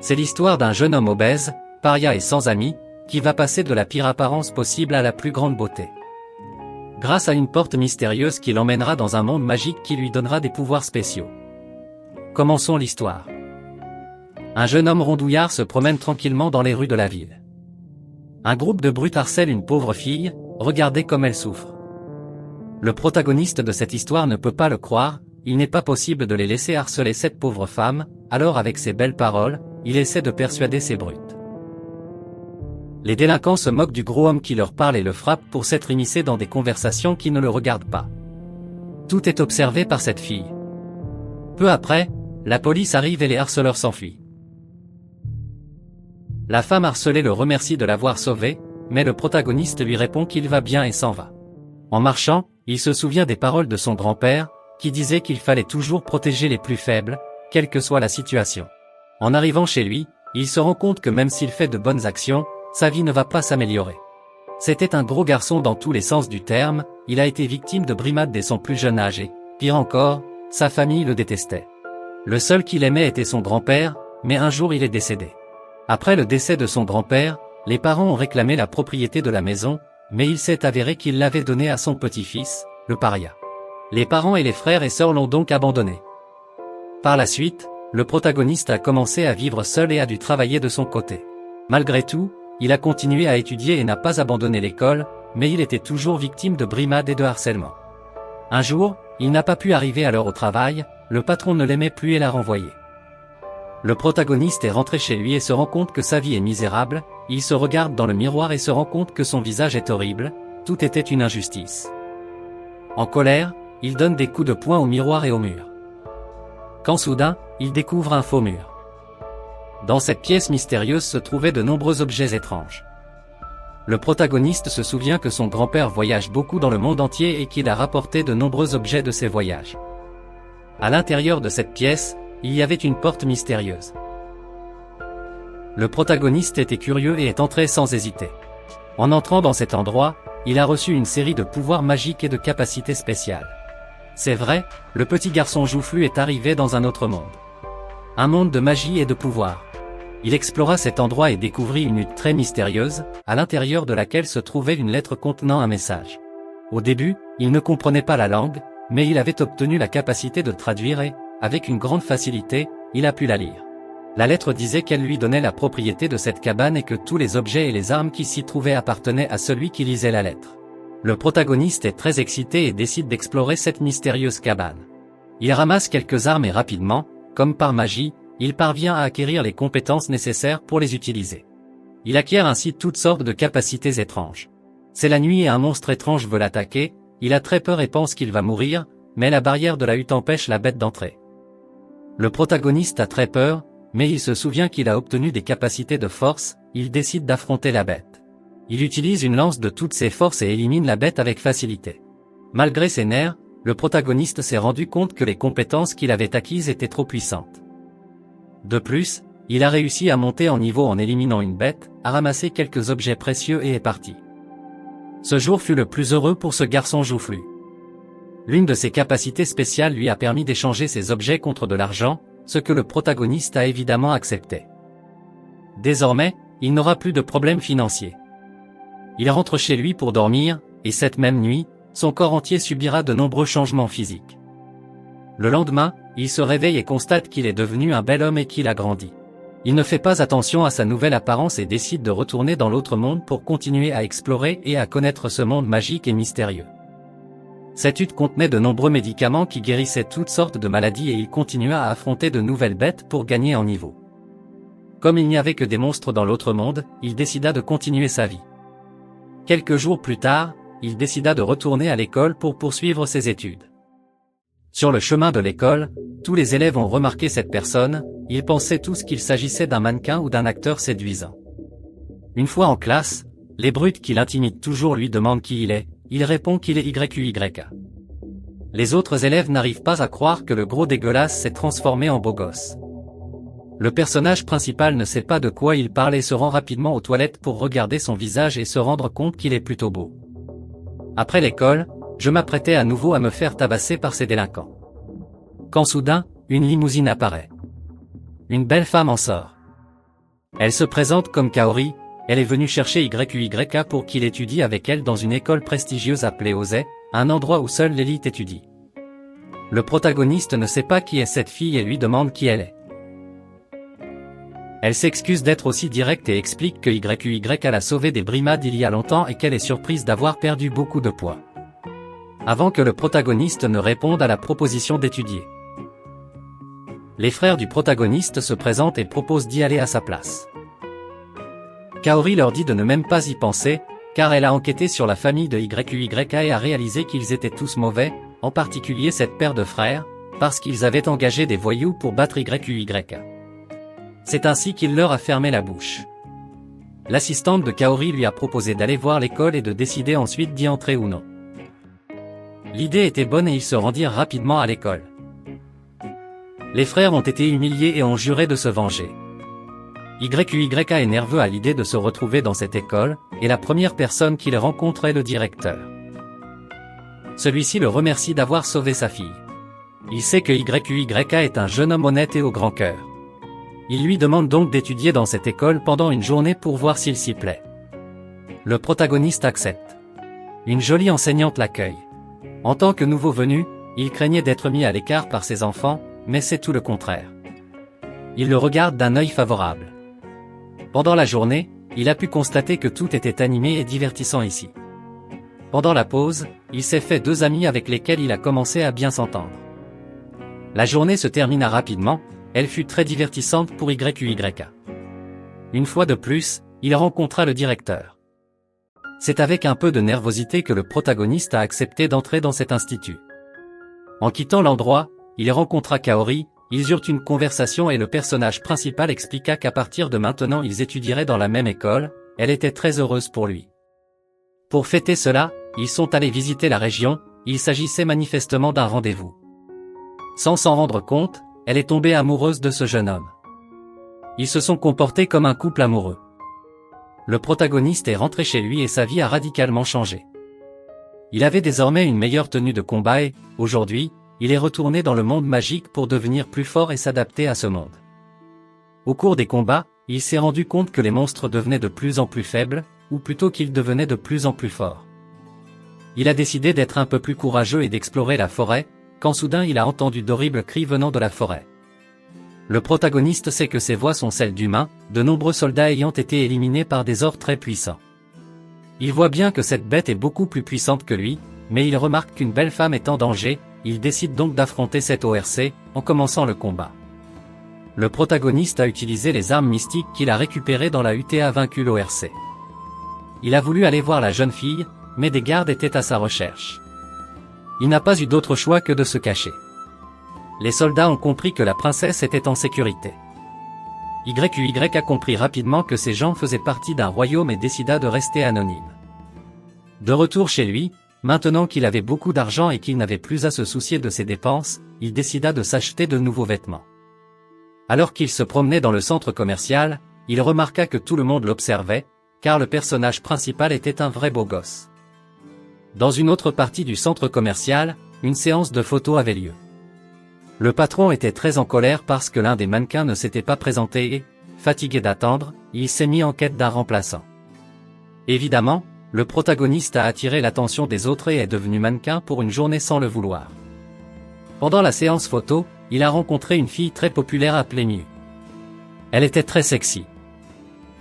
C'est l'histoire d'un jeune homme obèse, paria et sans amis, qui va passer de la pire apparence possible à la plus grande beauté. Grâce à une porte mystérieuse qui l'emmènera dans un monde magique qui lui donnera des pouvoirs spéciaux. Commençons l'histoire. Un jeune homme rondouillard se promène tranquillement dans les rues de la ville. Un groupe de brutes harcèle une pauvre fille, regardez comme elle souffre. Le protagoniste de cette histoire ne peut pas le croire, il n'est pas possible de les laisser harceler cette pauvre femme, alors avec ses belles paroles, il essaie de persuader ces brutes. Les délinquants se moquent du gros homme qui leur parle et le frappe pour s'être immiscé dans des conversations qui ne le regardent pas. Tout est observé par cette fille. Peu après, la police arrive et les harceleurs s'enfuient. La femme harcelée le remercie de l'avoir sauvé, mais le protagoniste lui répond qu'il va bien et s'en va. En marchant, il se souvient des paroles de son grand-père, qui disait qu'il fallait toujours protéger les plus faibles, quelle que soit la situation. En arrivant chez lui, il se rend compte que même s'il fait de bonnes actions, sa vie ne va pas s'améliorer. C'était un gros garçon dans tous les sens du terme, il a été victime de brimades dès son plus jeune âge et, pire encore, sa famille le détestait. Le seul qu'il aimait était son grand-père, mais un jour il est décédé. Après le décès de son grand-père, les parents ont réclamé la propriété de la maison, mais il s'est avéré qu'il l'avait donnée à son petit-fils, le paria. Les parents et les frères et sœurs l'ont donc abandonné. Par la suite, le protagoniste a commencé à vivre seul et a dû travailler de son côté. Malgré tout, il a continué à étudier et n'a pas abandonné l'école, mais il était toujours victime de brimades et de harcèlement. Un jour, il n'a pas pu arriver à l'heure au travail, le patron ne l'aimait plus et l'a renvoyé. Le protagoniste est rentré chez lui et se rend compte que sa vie est misérable, il se regarde dans le miroir et se rend compte que son visage est horrible, tout était une injustice. En colère, il donne des coups de poing au miroir et au mur. Quand soudain, il découvre un faux mur. Dans cette pièce mystérieuse se trouvaient de nombreux objets étranges. Le protagoniste se souvient que son grand-père voyage beaucoup dans le monde entier et qu'il a rapporté de nombreux objets de ses voyages. À l'intérieur de cette pièce, il y avait une porte mystérieuse. Le protagoniste était curieux et est entré sans hésiter. En entrant dans cet endroit, il a reçu une série de pouvoirs magiques et de capacités spéciales. C'est vrai, le petit garçon joufflu est arrivé dans un autre monde. Un monde de magie et de pouvoir. Il explora cet endroit et découvrit une hutte très mystérieuse, à l'intérieur de laquelle se trouvait une lettre contenant un message. Au début, il ne comprenait pas la langue, mais il avait obtenu la capacité de traduire et, avec une grande facilité, il a pu la lire. La lettre disait qu'elle lui donnait la propriété de cette cabane et que tous les objets et les armes qui s'y trouvaient appartenaient à celui qui lisait la lettre. Le protagoniste est très excité et décide d'explorer cette mystérieuse cabane. Il ramasse quelques armes et rapidement, comme par magie, il parvient à acquérir les compétences nécessaires pour les utiliser. Il acquiert ainsi toutes sortes de capacités étranges. C'est la nuit et un monstre étrange veut l'attaquer, il a très peur et pense qu'il va mourir, mais la barrière de la hutte empêche la bête d'entrer. Le protagoniste a très peur, mais il se souvient qu'il a obtenu des capacités de force, il décide d'affronter la bête. Il utilise une lance de toutes ses forces et élimine la bête avec facilité. Malgré ses nerfs, le protagoniste s'est rendu compte que les compétences qu'il avait acquises étaient trop puissantes. De plus, il a réussi à monter en niveau en éliminant une bête, a ramassé quelques objets précieux et est parti. Ce jour fut le plus heureux pour ce garçon joufflu. L'une de ses capacités spéciales lui a permis d'échanger ses objets contre de l'argent, ce que le protagoniste a évidemment accepté. Désormais, il n'aura plus de problèmes financiers. Il rentre chez lui pour dormir, et cette même nuit, son corps entier subira de nombreux changements physiques. Le lendemain, il se réveille et constate qu'il est devenu un bel homme et qu'il a grandi. Il ne fait pas attention à sa nouvelle apparence et décide de retourner dans l'autre monde pour continuer à explorer et à connaître ce monde magique et mystérieux. Cette hutte contenait de nombreux médicaments qui guérissaient toutes sortes de maladies et il continua à affronter de nouvelles bêtes pour gagner en niveau. Comme il n'y avait que des monstres dans l'autre monde, il décida de continuer sa vie. Quelques jours plus tard, il décida de retourner à l'école pour poursuivre ses études. Sur le chemin de l'école, tous les élèves ont remarqué cette personne, ils pensaient tous qu'il s'agissait d'un mannequin ou d'un acteur séduisant. Une fois en classe, les brutes qui l'intimident toujours lui demandent qui il répond qu'il est YQYK. Les autres élèves n'arrivent pas à croire que le gros dégueulasse s'est transformé en beau gosse. Le personnage principal ne sait pas de quoi il parle et se rend rapidement aux toilettes pour regarder son visage et se rendre compte qu'il est plutôt beau. Après l'école, je m'apprêtais à nouveau à me faire tabasser par ces délinquants. Quand soudain, une limousine apparaît. Une belle femme en sort. Elle se présente comme Kaori, elle est venue chercher YUYA pour qu'il étudie avec elle dans une école prestigieuse appelée Osei, un endroit où seule l'élite étudie. Le protagoniste ne sait pas qui est cette fille et lui demande qui elle est. Elle s'excuse d'être aussi directe et explique que YUYA l'a sauvée des brimades il y a longtemps et qu'elle est surprise d'avoir perdu beaucoup de poids. Avant que le protagoniste ne réponde à la proposition d'étudier. Les frères du protagoniste se présentent et proposent d'y aller à sa place. Kaori leur dit de ne même pas y penser, car elle a enquêté sur la famille de YUYA et a réalisé qu'ils étaient tous mauvais, en particulier cette paire de frères, parce qu'ils avaient engagé des voyous pour battre YUYA. C'est ainsi qu'il leur a fermé la bouche. L'assistante de Kaori lui a proposé d'aller voir l'école et de décider ensuite d'y entrer ou non. L'idée était bonne et ils se rendirent rapidement à l'école. Les frères ont été humiliés et ont juré de se venger. YUYA est nerveux à l'idée de se retrouver dans cette école, et la première personne qu'il rencontre est le directeur. Celui-ci le remercie d'avoir sauvé sa fille. Il sait que YUYA est un jeune homme honnête et au grand cœur. Il lui demande donc d'étudier dans cette école pendant une journée pour voir s'il s'y plaît. Le protagoniste accepte. Une jolie enseignante l'accueille. En tant que nouveau venu, il craignait d'être mis à l'écart par ses enfants, mais c'est tout le contraire. Il le regarde d'un œil favorable. Pendant la journée, il a pu constater que tout était animé et divertissant ici. Pendant la pause, il s'est fait 2 amis avec lesquels il a commencé à bien s'entendre. La journée se termina rapidement, elle fut très divertissante pour YUYA. Une fois de plus, il rencontra le directeur. C'est avec un peu de nervosité que le protagoniste a accepté d'entrer dans cet institut. En quittant l'endroit, il rencontra Kaori, ils eurent une conversation et le personnage principal expliqua qu'à partir de maintenant ils étudieraient dans la même école, elle était très heureuse pour lui. Pour fêter cela, ils sont allés visiter la région, il s'agissait manifestement d'un rendez-vous. Sans s'en rendre compte, elle est tombée amoureuse de ce jeune homme. Ils se sont comportés comme un couple amoureux. Le protagoniste est rentré chez lui et sa vie a radicalement changé. Il avait désormais une meilleure tenue de combat et, aujourd'hui, il est retourné dans le monde magique pour devenir plus fort et s'adapter à ce monde. Au cours des combats, il s'est rendu compte que les monstres devenaient de plus en plus faibles, ou plutôt qu'ils devenaient de plus en plus forts. Il a décidé d'être un peu plus courageux et d'explorer la forêt, quand soudain il a entendu d'horribles cris venant de la forêt. Le protagoniste sait que ces voix sont celles d'humains, de nombreux soldats ayant été éliminés par des ors très puissants. Il voit bien que cette bête est beaucoup plus puissante que lui, mais il remarque qu'une belle femme est en danger, il décide donc d'affronter cette ORC, en commençant le combat. Le protagoniste a utilisé les armes mystiques qu'il a récupérées dans la UT et a vaincu l'ORC. Il a voulu aller voir la jeune fille, mais des gardes étaient à sa recherche. Il n'a pas eu d'autre choix que de se cacher. Les soldats ont compris que la princesse était en sécurité. YUYA a compris rapidement que ces gens faisaient partie d'un royaume et décida de rester anonyme. De retour chez lui, maintenant qu'il avait beaucoup d'argent et qu'il n'avait plus à se soucier de ses dépenses, il décida de s'acheter de nouveaux vêtements. Alors qu'il se promenait dans le centre commercial, il remarqua que tout le monde l'observait, car le personnage principal était un vrai beau gosse. Dans une autre partie du centre commercial, une séance de photos avait lieu. Le patron était très en colère parce que l'un des mannequins ne s'était pas présenté et, fatigué d'attendre, il s'est mis en quête d'un remplaçant. Évidemment, le protagoniste a attiré l'attention des autres et est devenu mannequin pour une journée sans le vouloir. Pendant la séance photo, il a rencontré une fille très populaire appelée Miu. Elle était très sexy.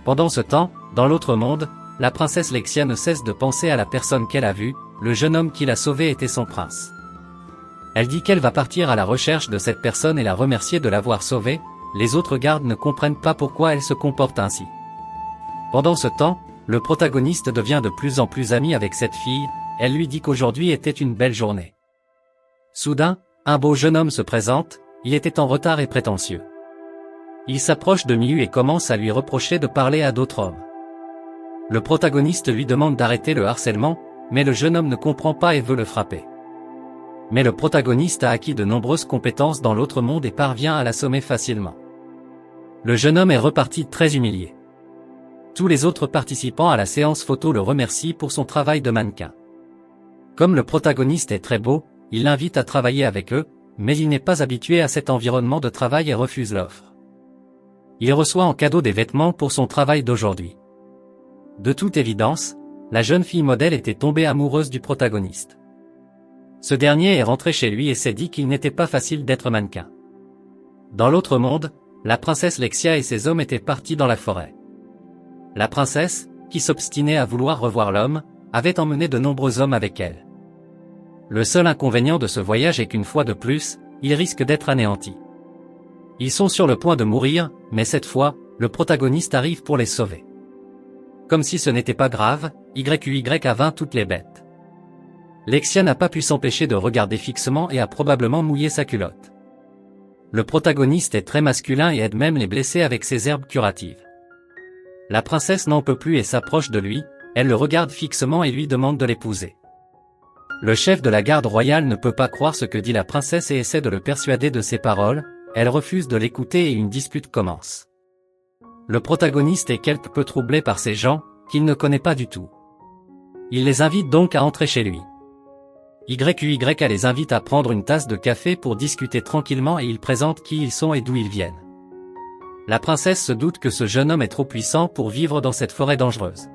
Pendant ce temps, dans l'autre monde, la princesse Lexia ne cesse de penser à la personne qu'elle a vue, le jeune homme qui l'a sauvée était son prince. Elle dit qu'elle va partir à la recherche de cette personne et la remercier de l'avoir sauvée, les autres gardes ne comprennent pas pourquoi elle se comporte ainsi. Pendant ce temps, le protagoniste devient de plus en plus ami avec cette fille, elle lui dit qu'aujourd'hui était une belle journée. Soudain, un beau jeune homme se présente, il était en retard et prétentieux. Il s'approche de Miu et commence à lui reprocher de parler à d'autres hommes. Le protagoniste lui demande d'arrêter le harcèlement, mais le jeune homme ne comprend pas et veut le frapper. Mais le protagoniste a acquis de nombreuses compétences dans l'autre monde et parvient à l'assommer facilement. Le jeune homme est reparti très humilié. Tous les autres participants à la séance photo le remercient pour son travail de mannequin. Comme le protagoniste est très beau, il l'invite à travailler avec eux, mais il n'est pas habitué à cet environnement de travail et refuse l'offre. Il reçoit en cadeau des vêtements pour son travail d'aujourd'hui. De toute évidence, la jeune fille modèle était tombée amoureuse du protagoniste. Ce dernier est rentré chez lui et s'est dit qu'il n'était pas facile d'être mannequin. Dans l'autre monde, la princesse Lexia et ses hommes étaient partis dans la forêt. La princesse, qui s'obstinait à vouloir revoir l'homme, avait emmené de nombreux hommes avec elle. Le seul inconvénient de ce voyage est qu'une fois de plus, ils risquent d'être anéantis. Ils sont sur le point de mourir, mais cette fois, le protagoniste arrive pour les sauver. Comme si ce n'était pas grave, YUY a vaincu toutes les bêtes. Lexia n'a pas pu s'empêcher de regarder fixement et a probablement mouillé sa culotte. Le protagoniste est très masculin et aide même les blessés avec ses herbes curatives. La princesse n'en peut plus et s'approche de lui, elle le regarde fixement et lui demande de l'épouser. Le chef de la garde royale ne peut pas croire ce que dit la princesse et essaie de le persuader de ses paroles, elle refuse de l'écouter et une dispute commence. Le protagoniste est quelque peu troublé par ces gens, qu'il ne connaît pas du tout. Il les invite donc à entrer chez lui. YUY les invite à prendre une tasse de café pour discuter tranquillement et il présente qui ils sont et d'où ils viennent. La princesse se doute que ce jeune homme est trop puissant pour vivre dans cette forêt dangereuse.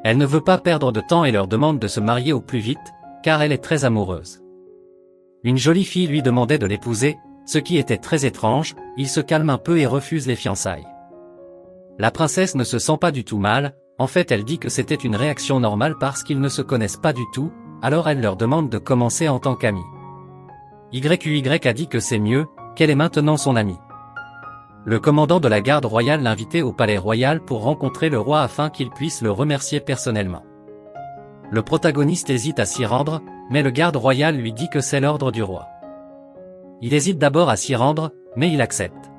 Elle ne veut pas perdre de temps et leur demande de se marier au plus vite, car elle est très amoureuse. Une jolie fille lui demandait de l'épouser, ce qui était très étrange, il se calme un peu et refuse les fiançailles. La princesse ne se sent pas du tout mal, en fait elle dit que c'était une réaction normale parce qu'ils ne se connaissent pas du tout, alors elle leur demande de commencer en tant qu'amis. YUY a dit que c'est mieux, qu'elle est maintenant son amie. Le commandant de la garde royale l'invitait au palais royal pour rencontrer le roi afin qu'il puisse le remercier personnellement. Le protagoniste hésite à s'y rendre, mais le garde royal lui dit que c'est l'ordre du roi. Il hésite d'abord à s'y rendre, mais il accepte.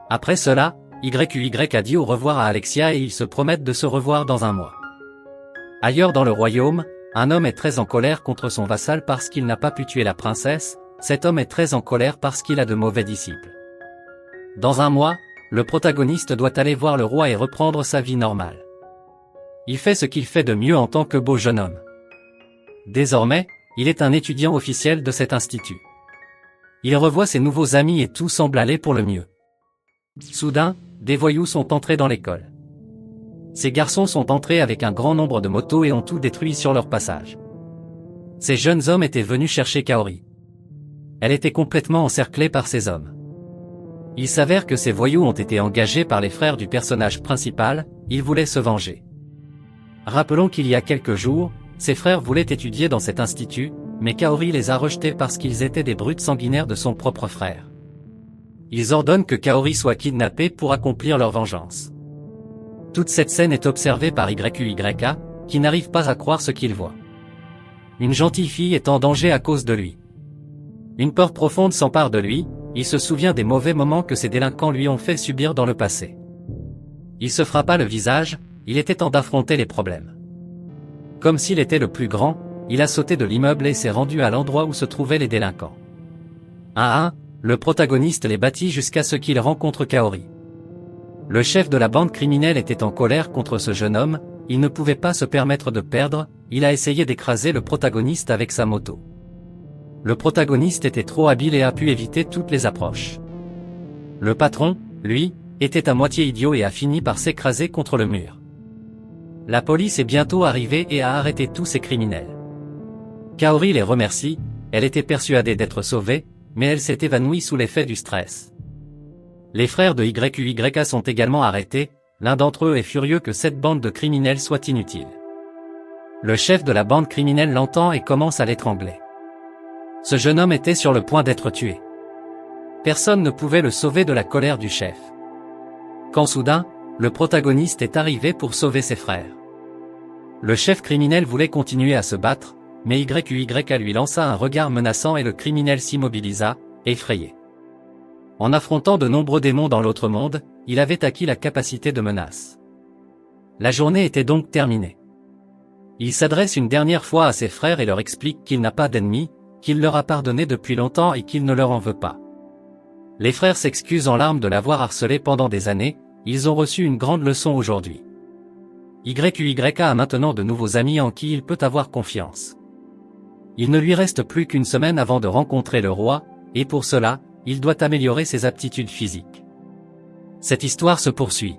Après cela, YUY a dit au revoir à Alexia et ils se promettent de se revoir dans un mois. Ailleurs dans le royaume, un homme est très en colère contre son vassal parce qu'il n'a pas pu tuer la princesse, cet homme est très en colère parce qu'il a de mauvais disciples. Dans un mois, le protagoniste doit aller voir le roi et reprendre sa vie normale. Il fait ce qu'il fait de mieux en tant que beau jeune homme. Désormais, il est un étudiant officiel de cet institut. Il revoit ses nouveaux amis et tout semble aller pour le mieux. Soudain, des voyous sont entrés dans l'école. Ces garçons sont entrés avec un grand nombre de motos et ont tout détruit sur leur passage. Ces jeunes hommes étaient venus chercher Kaori. Elle était complètement encerclée par ces hommes. Il s'avère que ces voyous ont été engagés par les frères du personnage principal, ils voulaient se venger. Rappelons qu'il y a quelques jours, ses frères voulaient étudier dans cet institut, mais Kaori les a rejetés parce qu'ils étaient des brutes sanguinaires de son propre frère. Ils ordonnent que Kaori soit kidnappée pour accomplir leur vengeance. Toute cette scène est observée par YUY, qui n'arrive pas à croire ce qu'il voit. Une gentille fille est en danger à cause de lui. Une peur profonde s'empare de lui, il se souvient des mauvais moments que ces délinquants lui ont fait subir dans le passé. Il se frappa le visage, il était temps d'affronter les problèmes. Comme s'il était le plus grand, il a sauté de l'immeuble et s'est rendu à l'endroit où se trouvaient les délinquants. Un à un, le protagoniste les battit jusqu'à ce qu'il rencontre Kaori. Le chef de la bande criminelle était en colère contre ce jeune homme, il ne pouvait pas se permettre de perdre, il a essayé d'écraser le protagoniste avec sa moto. Le protagoniste était trop habile et a pu éviter toutes les approches. Le patron, lui, était à moitié idiot et a fini par s'écraser contre le mur. La police est bientôt arrivée et a arrêté tous ces criminels. Kaori les remercie, elle était persuadée d'être sauvée, mais elle s'est évanouie sous l'effet du stress. Les frères de YUY sont également arrêtés, l'un d'entre eux est furieux que cette bande de criminels soit inutile. Le chef de la bande criminelle l'entend et commence à l'étrangler. Ce jeune homme était sur le point d'être tué. Personne ne pouvait le sauver de la colère du chef. Quand soudain, le protagoniste est arrivé pour sauver ses frères. Le chef criminel voulait continuer à se battre, mais YUY lui lança un regard menaçant et le criminel s'immobilisa, effrayé. En affrontant de nombreux démons dans l'autre monde, il avait acquis la capacité de menace. La journée était donc terminée. Il s'adresse une dernière fois à ses frères et leur explique qu'il n'a pas d'ennemis, qu'il leur a pardonné depuis longtemps et qu'il ne leur en veut pas. Les frères s'excusent en larmes de l'avoir harcelé pendant des années, ils ont reçu une grande leçon aujourd'hui. YUY a maintenant de nouveaux amis en qui il peut avoir confiance. Il ne lui reste plus qu'une semaine avant de rencontrer le roi, et pour cela, il doit améliorer ses aptitudes physiques. Cette histoire se poursuit.